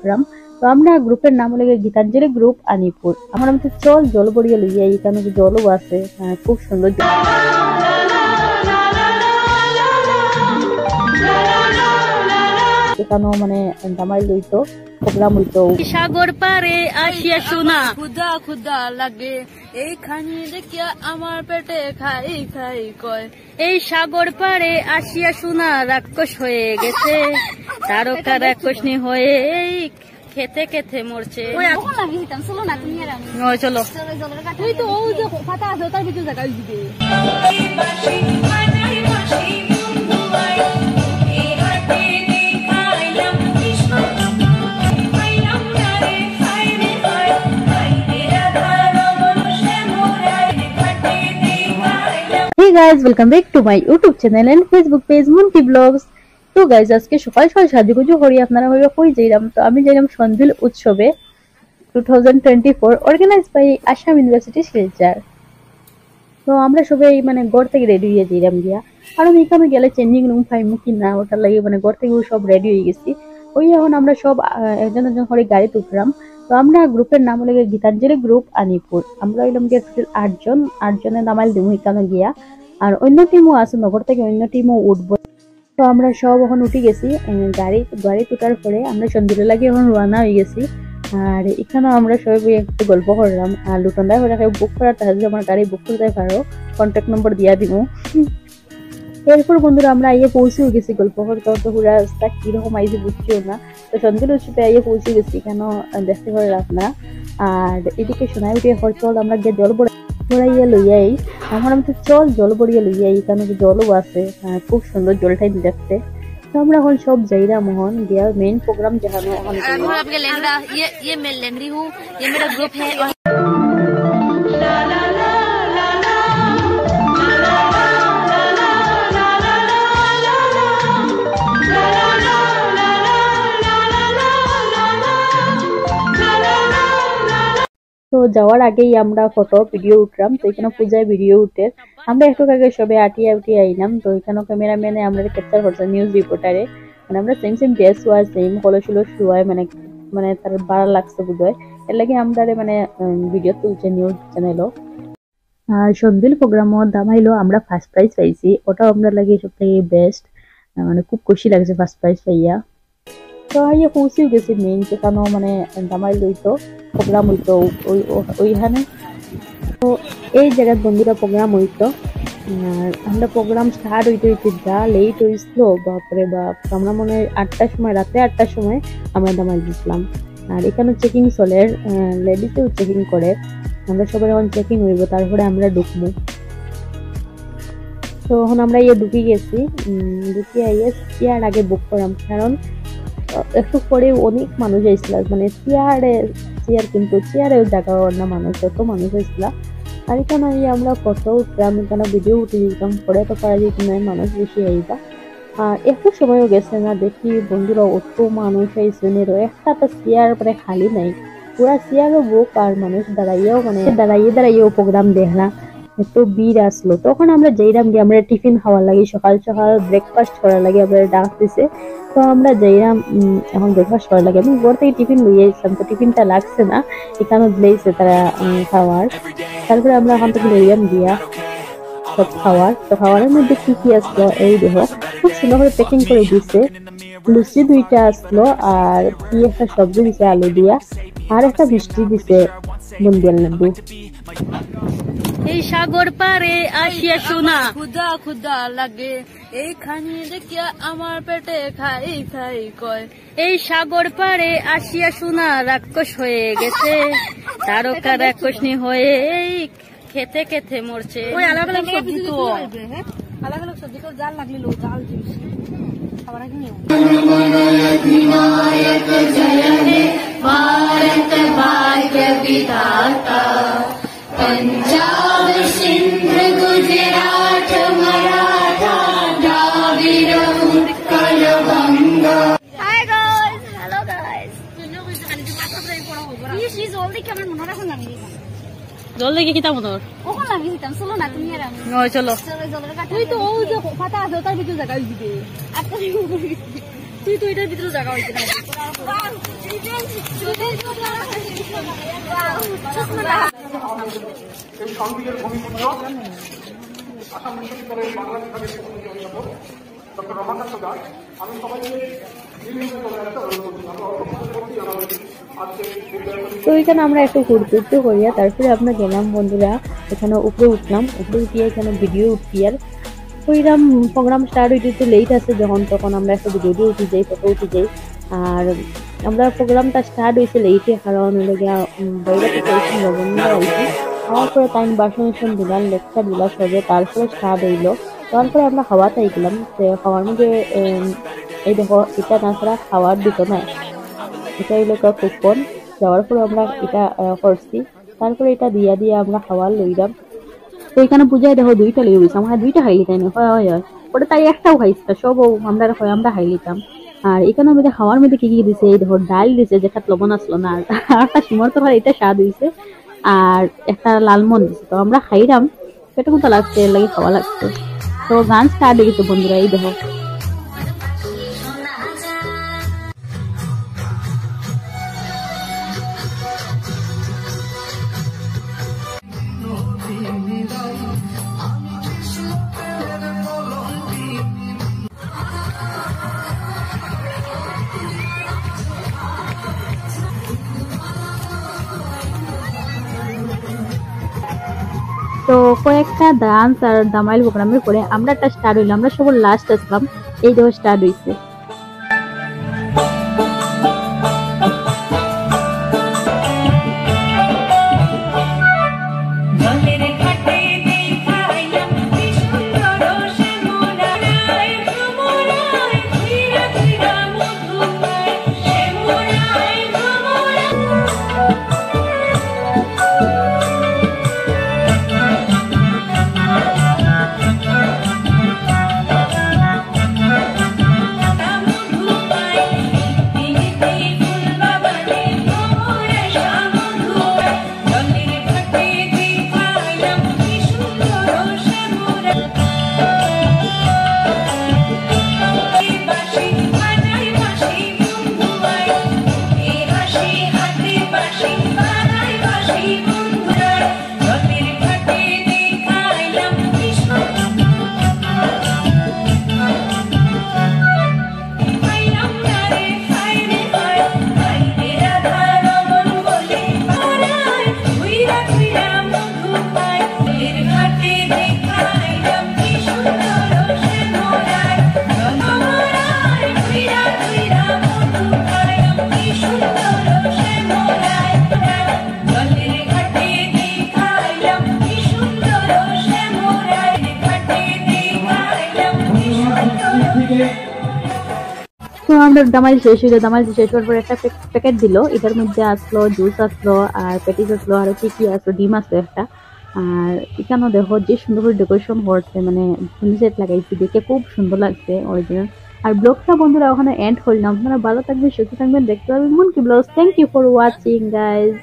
উঠলাম। তো আমরা গ্রুপের নাম হলো গীতাঞ্জলি গ্রুপ আনিপুর। আমার মধ্যে চল জল বড়িয়ে লইয়া, এখানে জলও আছে, খুব সুন্দর। এখানেও মানে দামাই লইতো, প্রোগ্রাম হইতো। সাগর পারে আসিয়া শোনা খুদা খুদা লাগে, এইখানে দেখিয়া আমার পেটে খাই খাই কয়। এই সাগর পারে আসিয়া শোনা রাক্ষস হয়ে গেছে, তারকা রাক্ষসনি হয়ে এই খেতে খেতে মরছে। চলো তুই তো ও যে পাতা আছে তার ভিতরে জায়গায় দিবে। Hey guys, welcome back to my YouTube channel and Facebook page Munti Vlogs. তো গাইজ আজকে সকাল সকাল সাজুগুজু করি আপনারা হইয়া কই যাইলাম। তো আমি যাইলাম সন্ধিল উৎসবে 2024 organise by Assam university Silchar. তো আমরা সবাই মানে ঘর থেকে রেডি হয়ে যাইলাম গিয়া, কারণ এখানে গেলে চেঞ্জিং রুম পাইমু কি না ওটার লাগে মানে ঘর থেকে সব রেডি হয়ে গেছি। ওই এখন আমরা সব একজন একজন করে গাড়িতে উঠলাম। তো আমরা গ্রুপের নাম হলো গীতাঞ্জলি গ্রুপ আনিপুর। আমরা হইলাম গিয়ে টোটাল 8জনের নামাইল দিমু এখানে গিয়া, আর অন্য টিমও আছে নগর থেকে, অন্য টিমও উঠবো। তো আমরা সব এখন উঠে গেছি গাড়ি উঠার পরে আমরা সন্ধিলে লাগে এখন রওনা হয়ে গেছি। আর এখানেও আমরা সবাই একটু গল্প করলাম, আর লুটনদায় করে বুক করার তাহলে আমার গাড়ি বুক করতে পারো, কন্ট্যাক্ট নম্বর দিয়া দিব। এরপর বন্ধুরা আমরা আইয়ে পৌঁছেও গেছি, গল্প করতে তো পুরা রাস্তা কিরকম আইসি বুঝছিও না। তো সন্ধিল উৎসবে আইয়ে পৌঁছে গেছি, কেন দেখতে পারে আপনারা। আর এদিকে সোনাই উঠে চল আমরা গিয়ে জল বড়াইয়া লইয়াই, আমার মধ্যে চল জল বড়িয়া লইয়াই, এখানে জলও আছে, খুব সুন্দর জলটাই দেখতে। তো আমরা এখন সব যাইরা মোহন গিয়া মেইন প্রোগ্রাম যেখানে তো যাওয়ার আগেই আমরা ফটো ভিডিও উঠলাম। তো এখানে পূজায় ভিডিও উঠে আমরা একটু আগে সবে আটিয়ে আইলাম। তো এখানে ক্যামেরাম্যানে আমরা ক্যাপচার করছে, নিউজ রিপোর্টারে, মানে আমরা সেম ড্রেস হওয়া সেম কলেজুল শুয়ায় মানে তার ভালো লাগছে বোধহয়, এর লাগে আমরা মানে ভিডিও তুলছে নিউজ চ্যানেলও। আর সন্ধিল প্রোগ্রামও দামাইলো, আমরা ফার্স্ট প্রাইজ পাইছি, ওটাও আমরা লাগে সব থেকে বেস্ট, মানে খুব খুশি লাগছে ফার্স্ট প্রাইজ পাইয়া। তো ইয়ে পৌঁছেও গেছি মেইন যেখানেও মানে দামাইল হইতো, প্রোগ্রাম হইতো ওইখানে। তো এই জায়গায় বন্ধুরা প্রোগ্রাম হইতো, আর আমরা প্রোগ্রাম স্টার্ট হইতে যা লেট হয়েছিল বাপরে বাপ। আমরা মনে হয় 8টার সময়, রাত্রে 8টার সময় আমরা দামাইল দিয়েছিলাম। আর এখানে চেকিং চলে, লেডিসেও চেকিং করে, আমরা সবাই এখন চেকিং হইব, তারপরে আমরা ঢুকবো। তো এখন আমরা ইয়ে ঢুকে গেছি, ঢুকে আইয়ে চেয়ার আগে বুক করাম, কারণ একটু পরে অনেক মানুষ আইছিল, মানে চেয়ার কিন্তু চেয়ারেও জায়গা না, মানুষ যত মানুষ হয়েছিল। আর এখানে আমরা ফটো উঠলাম, এখানে ভিডিও উঠে দিতাম, পরে তো পারা যেত না, মানুষ বেশি আইবা। আর একটু সময়ও গেছে না, দেখি বন্ধুরা অত মানুষ আইসেন, একটা চেয়ার মানে খালি নাই, পুরা চেয়ারও বুক, আর মানুষ দাঁড়াইয়েও প্রোগ্রাম দেখলাম, এত ভিড় আসলো। তখন আমরা যাইলাম গিয়ে আমরা টিফিন খাওয়ার লাগে, সকাল সকাল ব্রেকফাস্ট করার লাগে আমরা ডাক দিছে। তো আমরা যাইলাম এখন ব্রেকফাস্ট করার লাগে, আমি ঘর থেকে টিফিন লইয়ে আসলাম, তো টিফিনটা লাগছে না, এখানে দিয়েছে তারা খাওয়ার। তারপরে আমরা এখন থেকে লইলাম দিয়া সব খাওয়ার। তো খাওয়ারের মধ্যে কি কি আসলো এই দেখো, খুব সুন্দর করে প্যাকিং করে দিচ্ছে। লুচি 2টা আসলো, আর কি একটা সবজি দিছে আলু দিয়া, আর একটা মিষ্টি দিছে বুন্দিয়ার লাড্ডু। এই সাগর পারে আসিয়া শোনা খুদা খুদা লাগে, এইখানে দেখিয়া আমার পেটে খাই খাই কয়। এই সাগর পারে আসিয়া শোনা রাক্ষস হয়ে গেছে, তারকা রাক্ষসনি হয়ে এই খেতে খেতে মরছে। ওই আলাদা আলাদা সবজি তো আলাদা আলাদা সবজি তো জাল লাগলে লো জাল জিনিস খাবার আগে নিও। বিনায়ক জয়তে ভারত ভাগ্য বিধাতা, Punjab Sindh Gujarat Maratha Dravida Utkal Ganga. Hi guys, hello guys. She is all the camera মনে রাখুন আমি জল দেখে কিতা মতর কখন লাগি দিতাম, চলো না তুমি আর আমি। ওই চলো তুই তো ও যে পাতা আছে তার ভিতরে জায়গা হইছে, তুই তো এটার ভিতরে জায়গা হইছে না। এই সংবিধানের ভূমিপুত্র আসাম বিশ্ববিদ্যালয়ের বাংলা বিভাগের অধ্যাপক ডক্টর রমাকান্ত দাস। আমি সবাইকে তো এখানে আমরা একটু ঘুরতে করিয়া তারপরে আমরা গেলাম বন্ধুরা, এখানে উপরে উঠলাম, উপরে উঠিয়ে এখানে ভিডিও উঠি। আর ওইরকম প্রোগ্রাম স্টার্ট হইতে একটু লেট আছে যখন, তখন আমরা একটা ভিডিও উঠি যাই, ফটো উঠি যাই। আর আমরা প্রোগ্রামটা স্টার্ট হয়েছে লেটে, কারণ বাইরে থেকে আইছি। হওয়ার পরে টাইম বাসন দিলাম, লেকচার দিলা সবে, তারপরে স্টার্ট হইলো। তারপরে আমরা খাওয়াতে গেলাম। খাওয়ার মধ্যে এই দেখো, এটা না ছাড়া খাওয়ার দিত না, এটা হইলো কুপন। যাওয়ার পরে আমরা এটা করছি, তারপরে এটা দিয়ে আমরা খাওয়ার লইলাম। তো এখানে পূজায় দেখো দুইটা লিয়ে গেছে, আমার দুইটা খাই লিতাম, হয় ওটা তাই একটাও খাইছে, সব আমরা খাই লিতাম। আর এখানে মধ্যে খাওয়ার মধ্যে কি কি দিছে, এই দেখো ডাল দিছে, যেটা লবণ আসলো না, আর একটা সিমর তো এটা স্বাদ হয়েছে, আর একটা লালমন দিছে। তো আমরা খাইলাম, সেটা মতো লাগছে, এর লাগে খাওয়া লাগছে। তো গান স্টার্ট হয়ে গেছে বন্ধুরা, এই দেখো। তো কয়েকটা ডান্স আর দামাইল প্রোগ্রামের পরে আমরা একটা স্টার্ট হইলাম, আমরা সবার লাস্ট আসলাম, এই দেখো স্টার্ট হইছে। তো আমরা দামাইল শেষ হইলো, দামাইল শেষ হওয়ার পরে একটা প্যাকেট দিল, এটার মধ্যে আসলো জুস আসলো, আর প্যাটিস আসলো, আর কি আসলো, ডিম আসলো একটা। আর এখানেও দেখো যে সুন্দর করে ডেকোরেশন করছে, মানে সেট লাগাইছি, দেখে খুব সুন্দর লাগছে অরিজিনাল। আর ব্লগটা বন্ধুরা ওখানে এন্ড করলাম। আপনারা ভালো থাকবেন, সুস্থ থাকবেন, দেখতে পাবেন মুনকি blogs. Thank you for watching guys.